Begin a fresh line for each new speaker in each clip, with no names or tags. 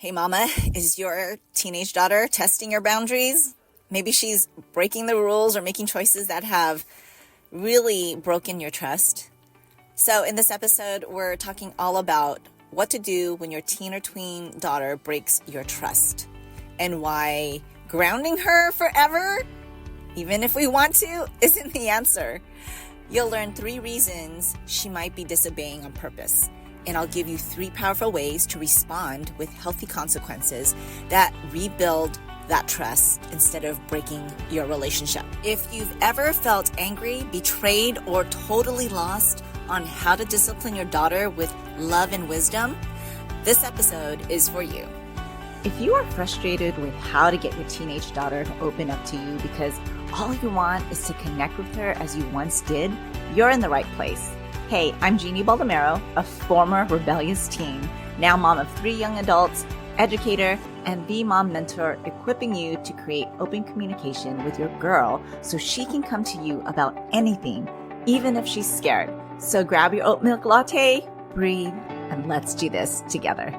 Hey mama, is your teenage daughter testing your boundaries? Maybe she's breaking the rules or making choices that have really broken your trust. So in this episode, we're talking all about what to do when your teen or tween daughter breaks your trust and why grounding her forever, even if we want to, isn't the answer. You'll learn 3 reasons she might be disobeying on purpose. And I'll give you 3 powerful ways to respond with healthy consequences that rebuild that trust instead of breaking your relationship. If you've ever felt angry, betrayed, or totally lost on how to discipline your daughter with love and wisdom, this episode is for you.
If you are frustrated with how to get your teenage daughter to open up to you because all you want is to connect with her as you once did, you're in the right place. Hey, I'm Jeannie Baldomero, a former rebellious teen, now mom of 3 young adults, educator, and the mom mentor, equipping you to create open communication with your girl so she can come to you about anything, even if she's scared. So grab your oat milk latte, breathe, and let's do this together.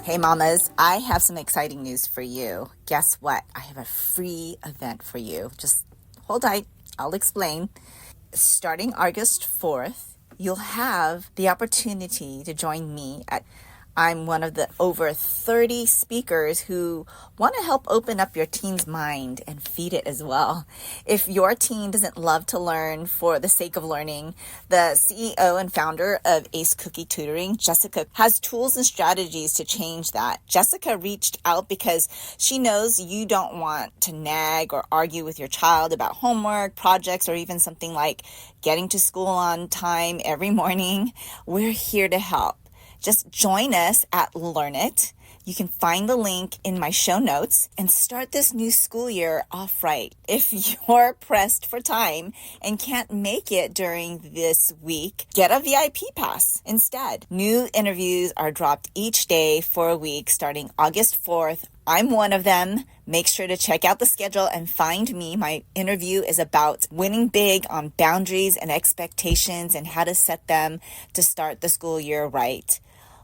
Hey mamas, I have some exciting news for you. Guess what? I have a free event for you. Just hold tight, I'll explain. Starting August 4th, you'll have the opportunity to join me I'm one of the over 30 speakers who want to help open up your teen's mind and feed it as well. If your teen doesn't love to learn for the sake of learning, the CEO and founder of Ace Cookie Tutoring, Jessyka, has tools and strategies to change that. Jessyka reached out because she knows you don't want to nag or argue with your child about homework, projects, or even something like getting to school on time every morning. We're here to help. Just join us at Learn It. You can find the link in my show notes and start this new school year off right. If you're pressed for time and can't make it during this week, get a VIP pass instead. New interviews are dropped each day for a week starting August 4th. I'm one of them. Make sure to check out the schedule and find me. My interview is about winning big on boundaries and expectations and how to set them to start the school year right.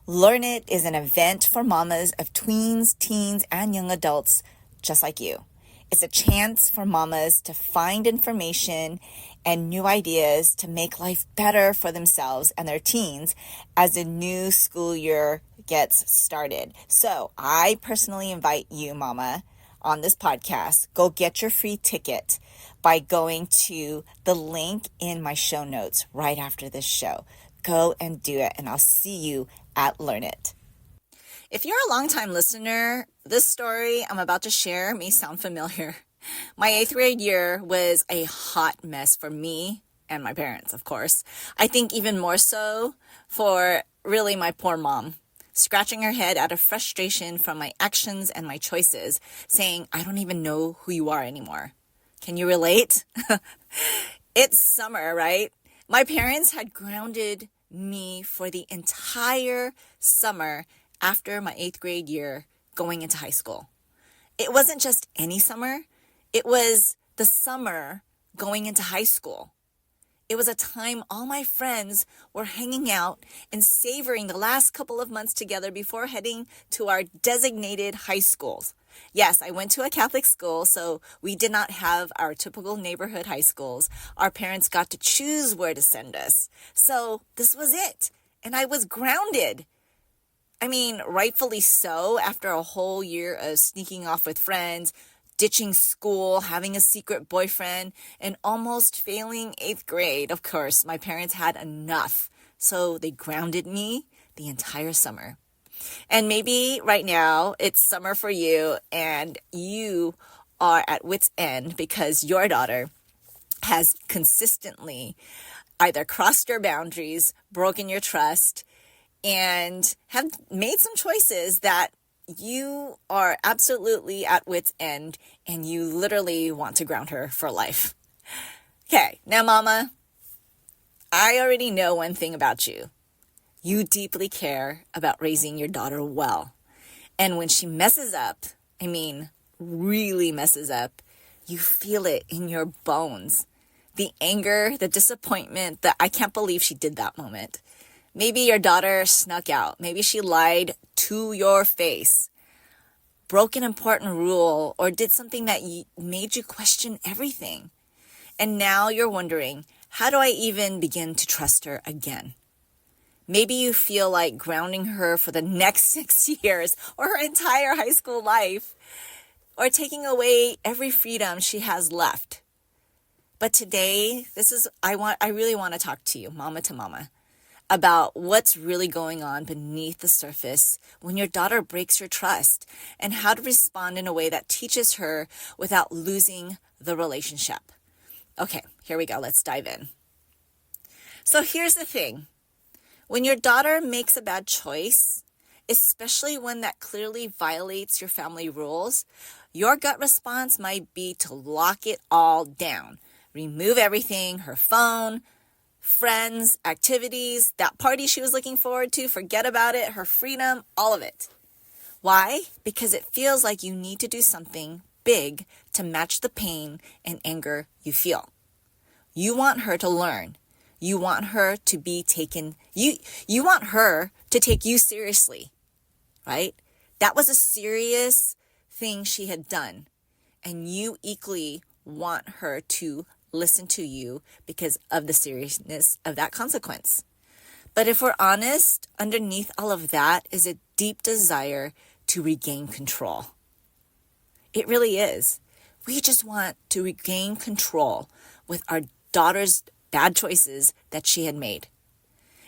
Learn It is an event for mamas of tweens, teens, and young adults just like you. It's a chance for mamas to find information and new ideas to make life better for themselves and their teens as the new school year gets started. So I personally invite you, mama, on this podcast, go get your free ticket by going to the link in my show notes right after this show. Go and do it, and I'll see you at Learn It. If you're a longtime listener, this story I'm about to share may sound familiar. My 8th grade year was a hot mess for me and my parents, of course. I think even more so for really my poor mom, scratching her head out of frustration from my actions and my choices, saying, I don't even know who you are anymore. Can you relate? It's summer, right? My parents had grounded me for the entire summer after my 8th grade year going into high school. It wasn't just any summer. It was the summer going into high school. It was a time all my friends were hanging out and savoring the last couple of months together before heading to our designated high schools. Yes, I went to a Catholic school, so we did not have our typical neighborhood high schools. Our parents got to choose where to send us. So this was it. And I was grounded. I mean, rightfully so, after a whole year of sneaking off with friends, ditching school, having a secret boyfriend, and almost failing 8th grade. Of course, my parents had enough. So they grounded me the entire summer. And maybe right now it's summer for you and you are at wit's end because your daughter has consistently either crossed your boundaries, broken your trust, and have made some choices that you are absolutely at wit's end and you literally want to ground her for life. Okay, now mama, I already know one thing about you. You deeply care about raising your daughter well. And when she messes up, really messes up, you feel it in your bones. The anger, the disappointment, the I can't believe she did that moment. Maybe your daughter snuck out. Maybe she lied to your face. broke an important rule or did something that made you question everything. And now you're wondering, how do I even begin to trust her again? Maybe you feel like grounding her for the next 6 years or her entire high school life, or taking away every freedom she has left. But today, I really want to talk to you, mama to mama, about what's really going on beneath the surface when your daughter breaks your trust, and how to respond in a way that teaches her without losing the relationship. Okay, here we go. Let's dive in. So here's the thing. When your daughter makes a bad choice, especially one that clearly violates your family rules, your gut response might be to lock it all down. Remove everything, her phone, friends, activities, that party she was looking forward to, forget about it, her freedom, all of it. Why? Because it feels like you need to do something big to match the pain and anger you feel. You want her to learn. You want her to be taken, you want her to take you seriously, right? That was a serious thing she had done. And you equally want her to listen to you because of the seriousness of that consequence. But if we're honest, underneath all of that is a deep desire to regain control. It really is. We just want to regain control with our daughter's bad choices that she had made.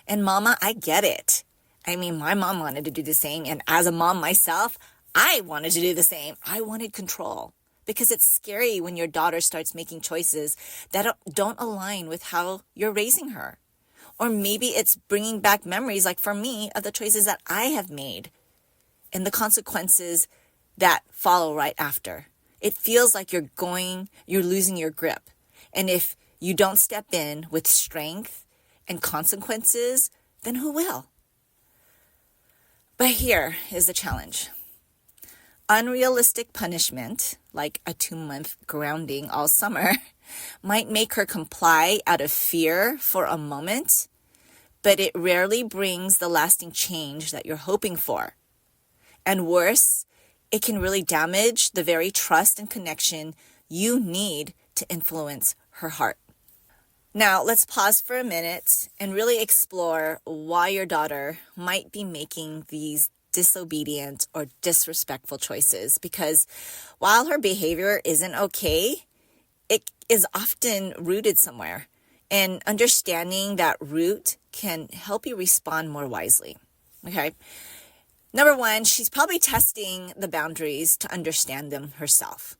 And mama, I get it. I mean, my mom wanted to do the same. And as a mom myself, I wanted to do the same. I wanted control, because it's scary when your daughter starts making choices that don't align with how you're raising her. Or maybe it's bringing back memories, like for me, of the choices that I have made and the consequences that follow right after. It feels like you're losing your grip. And if you don't step in with strength and consequences, then who will? But here is the challenge. Unrealistic punishment, like a 2-month grounding all summer, might make her comply out of fear for a moment, but it rarely brings the lasting change that you're hoping for. And worse, it can really damage the very trust and connection you need to influence her heart. Now, let's pause for a minute and really explore why your daughter might be making these disobedient or disrespectful choices. Because while her behavior isn't okay, it is often rooted somewhere. And understanding that root can help you respond more wisely. Okay? Number one, she's probably testing the boundaries to understand them herself.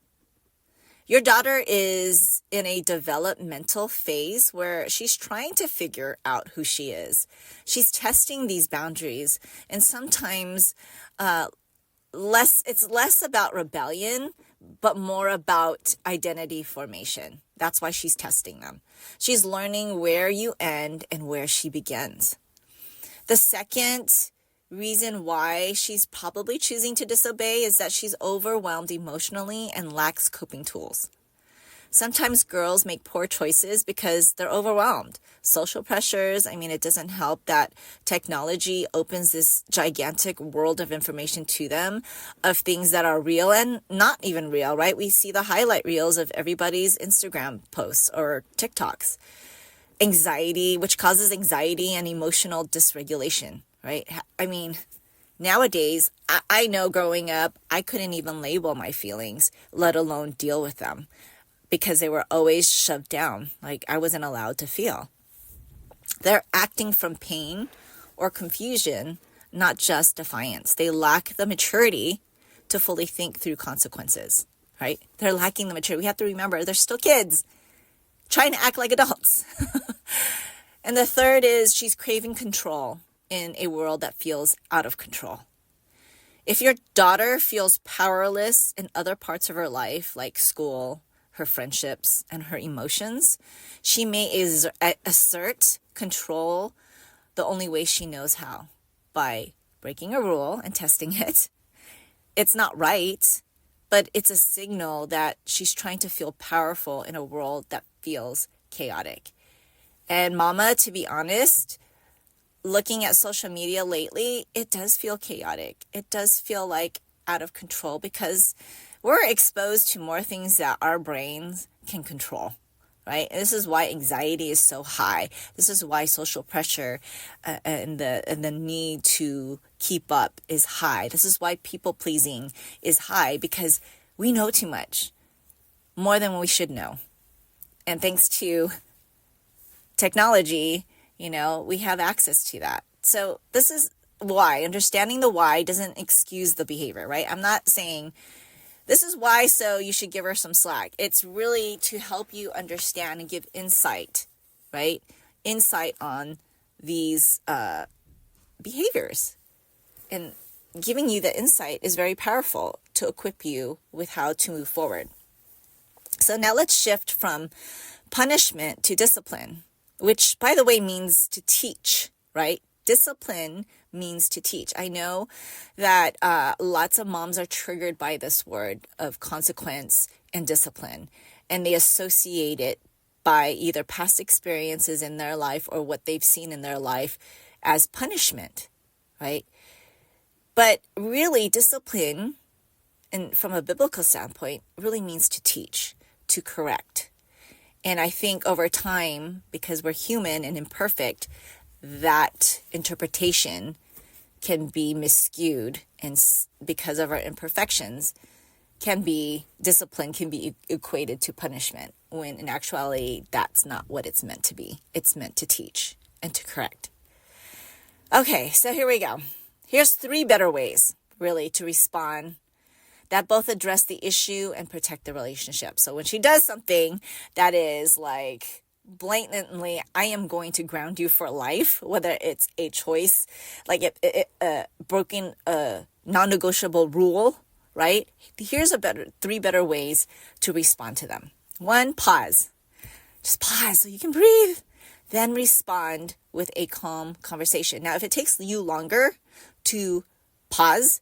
Your daughter is in a developmental phase where she's trying to figure out who she is. She's testing these boundaries, and sometimes it's less about rebellion, but more about identity formation. That's why she's testing them. She's learning where you end and where she begins. The second reason why she's probably choosing to disobey is that she's overwhelmed emotionally and lacks coping tools. Sometimes girls make poor choices because they're overwhelmed. Social pressures, it doesn't help that technology opens this gigantic world of information to them of things that are real and not even real, right? We see the highlight reels of everybody's Instagram posts or TikToks. Anxiety, which causes anxiety and emotional dysregulation, right? Nowadays, I know growing up, I couldn't even label my feelings, let alone deal with them, because they were always shoved down. Like I wasn't allowed to feel. They're acting from pain or confusion, not just defiance. They lack the maturity to fully think through consequences, right? They're lacking the maturity. We have to remember they're still kids trying to act like adults. And the third is she's craving control in a world that feels out of control. If your daughter feels powerless in other parts of her life, like school, her friendships, and her emotions, she may assert control the only way she knows how, by breaking a rule and testing it. It's not right, but it's a signal that she's trying to feel powerful in a world that feels chaotic. And mama, to be honest, looking at social media lately, it does feel chaotic. It does feel like out of control because we're exposed to more things that our brains can control, right? And this is why anxiety is so high. This is why social pressure and the need to keep up is high. This is why people pleasing is high, because we know too much, more than we should know. And thanks to technology, we have access to that. So this is why. Understanding the why doesn't excuse the behavior, right? I'm not saying this is why, so you should give her some slack. It's really to help you understand and give insight, right? Insight on these behaviors. And giving you the insight is very powerful to equip you with how to move forward. So now let's shift from punishment to discipline, which, by the way, means to teach, right? Discipline means to teach. I know that lots of moms are triggered by this word of consequence and discipline, and they associate it by either past experiences in their life or what they've seen in their life as punishment, right? But really, discipline, and from a biblical standpoint, really means to teach, to correct. And I think over time, because we're human and imperfect, that interpretation can be miscued, and because of our imperfections, discipline can be equated to punishment, when in actuality, that's not what it's meant to be. It's meant to teach and to correct. Okay, so here we go. Here's 3 better ways, really, to respond that both address the issue and protect the relationship. So when she does something that is like blatantly, I am going to ground you for life, whether it's a choice, like broken a non-negotiable rule, right? Here's 3 better ways to respond to them. 1, pause. Just pause so you can breathe. Then respond with a calm conversation. Now, if it takes you longer to pause,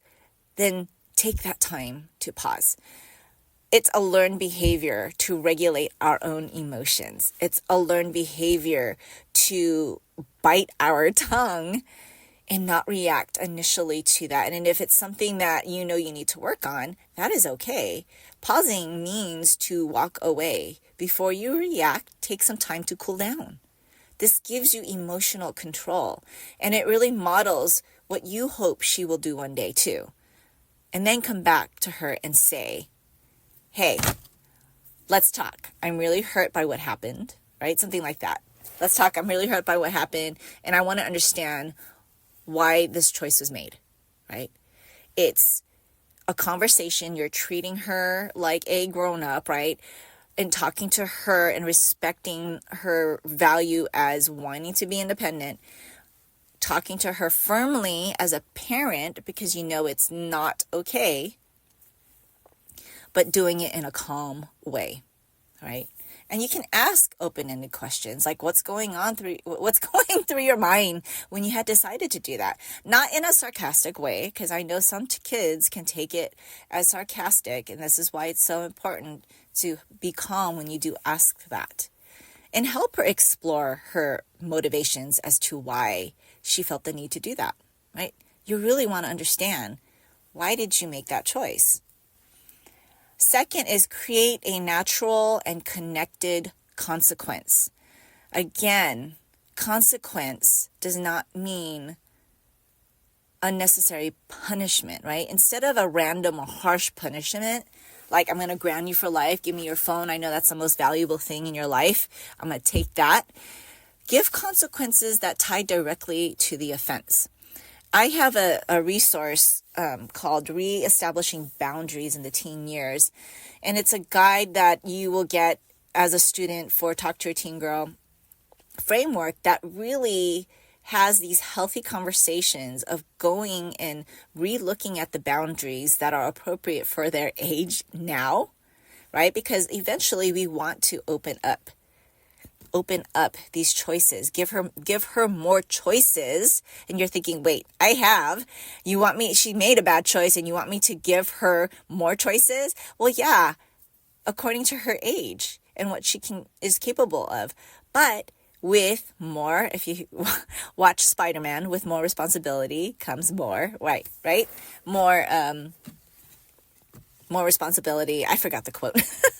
then take that time to pause. It's a learned behavior to regulate our own emotions. It's a learned behavior to bite our tongue and not react initially to that. And if it's something that you need to work on, that is okay. Pausing means to walk away. Before you react, take some time to cool down. This gives you emotional control, and it really models what you hope she will do one day too. And then come back to her and say, hey, let's talk. I'm really hurt by what happened, right? Something like that. Let's talk. I'm really hurt by what happened, and I want to understand why this choice was made, right? It's a conversation. You're treating her like a grown-up, right? And talking to her and respecting her value as wanting to be independent. Talking to her firmly as a parent, because it's not okay, but doing it in a calm way, right? And you can ask open-ended questions like, what's going through your mind when you had decided to do that? Not in a sarcastic way, because I know some kids can take it as sarcastic, and this is why it's so important to be calm when you do ask that. And help her explore her motivations as to why she felt the need to do that, right? You really want to understand, why did you make that choice? Second is create a natural and connected consequence. Again, consequence does not mean unnecessary punishment, right? Instead of a random or harsh punishment, like I'm going to ground you for life, give me your phone, I know that's the most valuable thing in your life, I'm going to take that. Give consequences that tie directly to the offense. I have a resource called Reestablishing Boundaries in the Teen Years, and it's a guide that you will get as a student for Talk to Your Teen Girl framework that really has these healthy conversations of going and re-looking at the boundaries that are appropriate for their age now, right? Because eventually we want to open up these choices, give her more choices. And you're thinking, wait, she made a bad choice and you want me to give her more choices? Well, yeah, according to her age and what she is capable of. But with more, if you watch Spider-Man, with more responsibility comes more, right? More more responsibility. I forgot the quote.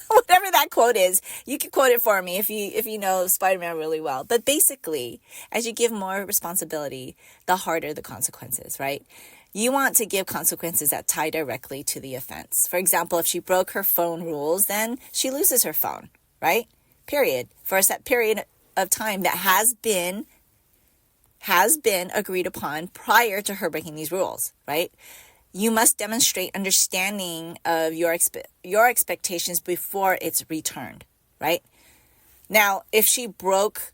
Whatever that quote is, you can quote it for me if you know Spider-Man really well. But basically, as you give more responsibility, the harder the consequences, right? You want to give consequences that tie directly to the offense. For example, if she broke her phone rules, then she loses her phone, right? Period. For a set period of time that has been agreed upon prior to her breaking these rules, right? You must demonstrate understanding of your expectations before it's returned, right? Now, if she broke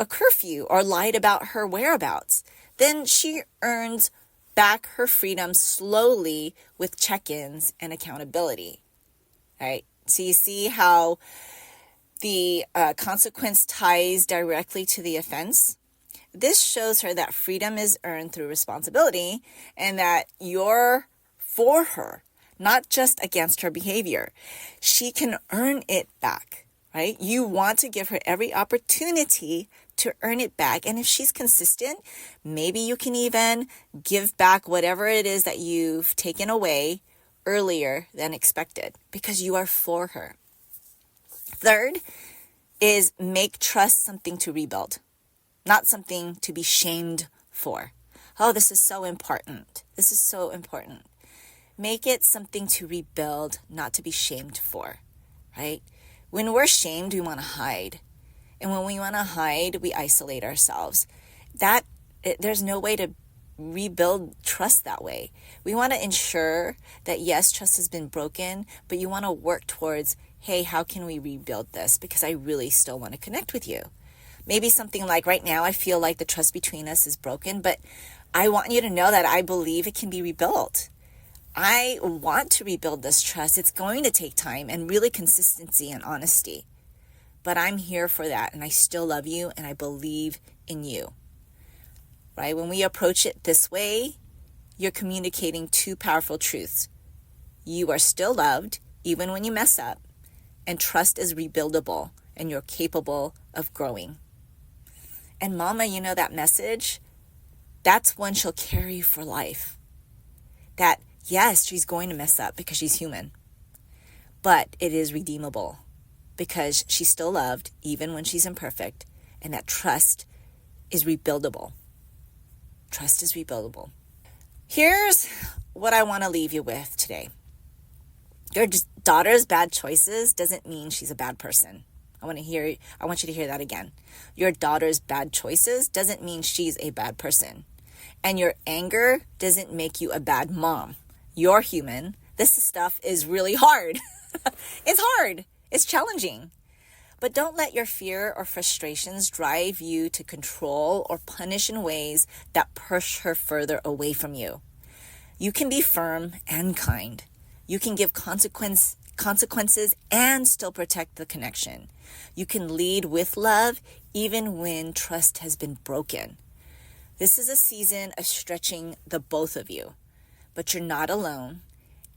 a curfew or lied about her whereabouts, then she earns back her freedom slowly with check-ins and accountability, right? So you see how the consequence ties directly to the offense? This shows her that freedom is earned through responsibility and that you're for her, not just against her behavior. She can earn it back, right? You want to give her every opportunity to earn it back. And if she's consistent, maybe you can even give back whatever it is that you've taken away earlier than expected because you are for her. Third is make trust something to rebuild, not something to be shamed for. Oh, this is so important. This is so important. Make it something to rebuild, not to be shamed for, right? When we're shamed, we want to hide. And when we want to hide, we isolate ourselves. There's no way to rebuild trust that way. We want to ensure that, yes, trust has been broken, but you want to work towards, hey, how can we rebuild this? Because I really still want to connect with you. Maybe something like right now, I feel like the trust between us is broken, but I want you to know that I believe it can be rebuilt. I want to rebuild this trust. It's going to take time and really consistency and honesty. But I'm here for that, and I still love you, and I believe in you. Right? When we approach it this way, you're communicating two powerful truths. You are still loved, even when you mess up, and trust is rebuildable, and you're capable of growing. And Mama, you know that message? That's one she'll carry for life. That, yes, she's going to mess up because she's human, but it is redeemable because she's still loved, even when she's imperfect, and that trust is rebuildable. Trust is rebuildable. Here's what I want to leave you with today. Your daughter's bad choices doesn't mean she's a bad person. I want you to hear that again. Your daughter's bad choices doesn't mean she's a bad person. And your anger doesn't make you a bad mom. You're human. This stuff is really hard. It's hard. It's challenging. But don't let your fear or frustrations drive you to control or punish in ways that push her further away from you. You can be firm and kind. You can give consequences and still protect the connection. You can lead with love even when trust has been broken. This is a season of stretching the both of you, but you're not alone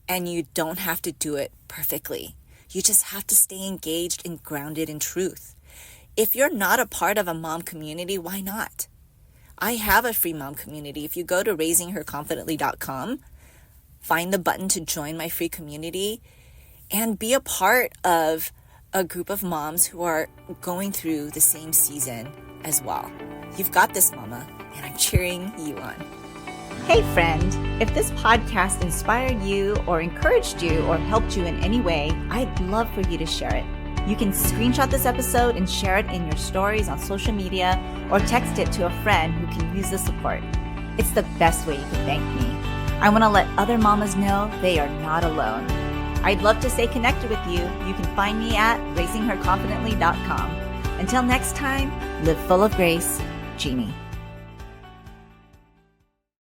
and you don't have to do it perfectly. You just have to stay engaged and grounded in truth. If you're not a part of a mom community, why not? I have a free mom community. If you go to raisingherconfidently.com, find the button to join my free community and be a part of a group of moms who are going through the same season as well. You've got this, Mama, and I'm cheering you on.
Hey friend, if this podcast inspired you or encouraged you or helped you in any way, I'd love for you to share it. You can screenshot this episode and share it in your stories on social media or text it to a friend who can use the support. It's the best way you can thank me. I want to let other mamas know they are not alone. I'd love to stay connected with you. You can find me at raisingherconfidently.com. Until next time, live full of grace, Jeannie.